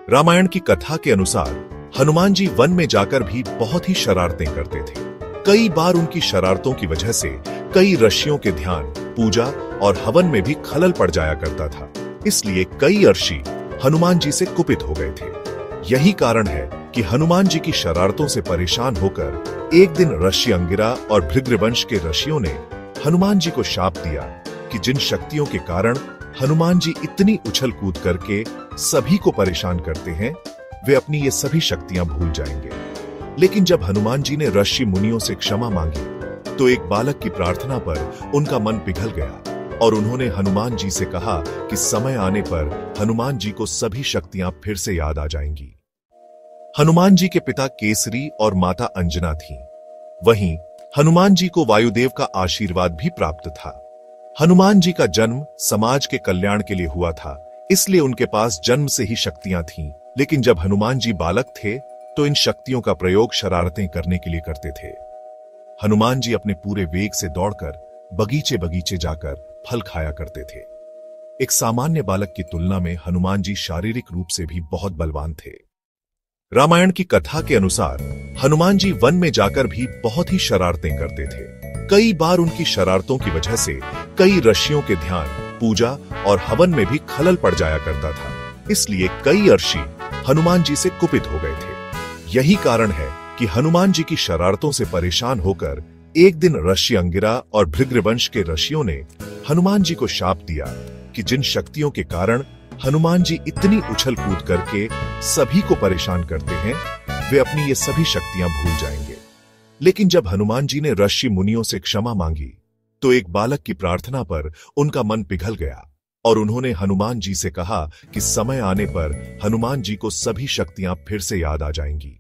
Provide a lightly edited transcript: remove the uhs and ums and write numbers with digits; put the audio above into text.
रामायण की कथा के अनुसार हनुमान जी वन में जाकर भी बहुत ही शरारतें करते थे। कई बार उनकी शरारतों की वजह से कई ऋषियों के ध्यान, पूजा और हवन में भी खलल पड़ जाया करता था। इसलिए कई ऋषि हनुमान जी से कुपित हो गए थे। यही कारण है कि हनुमान जी की शरारतों से परेशान होकर एक दिन ऋषि अंगिरा और भृगुवंश के ऋषियों ने हनुमान जी को शाप दिया कि जिन शक्तियों के कारण हनुमान जी इतनी उछल कूद करके सभी को परेशान करते हैं, वे अपनी ये सभी शक्तियां भूल जाएंगे। लेकिन जब हनुमान जी ने ऋषि मुनियों से क्षमा मांगी तो एक बालक की प्रार्थना पर उनका मन पिघल गया और उन्होंने हनुमान जी से कहा कि समय आने पर हनुमान जी को सभी शक्तियां फिर से याद आ जाएंगी। हनुमान जी के पिता केसरी और माता अंजना थीं। वहीं हनुमान जी को वायुदेव का आशीर्वाद भी प्राप्त था। हनुमान जी का जन्म समाज के कल्याण के लिए हुआ था, इसलिए उनके पास जन्म से ही शक्तियां थीं। लेकिन जब हनुमान जी बालक थे तो इन शक्तियों का प्रयोग शरारतें करने के लिए करते थे। हनुमान जी अपने पूरे वेग से दौड़कर बगीचे बगीचे जाकर फल खाया करते थे। एक सामान्य बालक की तुलना में हनुमान जी शारीरिक रूप से भी बहुत बलवान थे। रामायण की कथा के अनुसार हनुमान जी वन में जाकर भी बहुत ही शरारतें करते थे। कई बार उनकी शरारतों की वजह से कई ऋषियों के ध्यान, पूजा और हवन में भी खलल पड़ जाया करता था। इसलिए कई ऋषि हनुमान जी से कुपित हो गए थे। यही कारण है कि हनुमान जी की शरारतों से परेशान होकर एक दिन ऋषि अंगिरा और भृगुवंश के ऋषियों ने हनुमान जी को शाप दिया कि जिन शक्तियों के कारण हनुमान जी इतनी उछल कूद करके सभी को परेशान करते हैं, वे अपनी ये सभी शक्तियां भूल जाएंगे। लेकिन जब हनुमान जी ने ऋषि मुनियों से क्षमा मांगी तो एक बालक की प्रार्थना पर उनका मन पिघल गया और उन्होंने हनुमान जी से कहा कि समय आने पर हनुमान जी को सभी शक्तियां फिर से याद आ जाएंगी।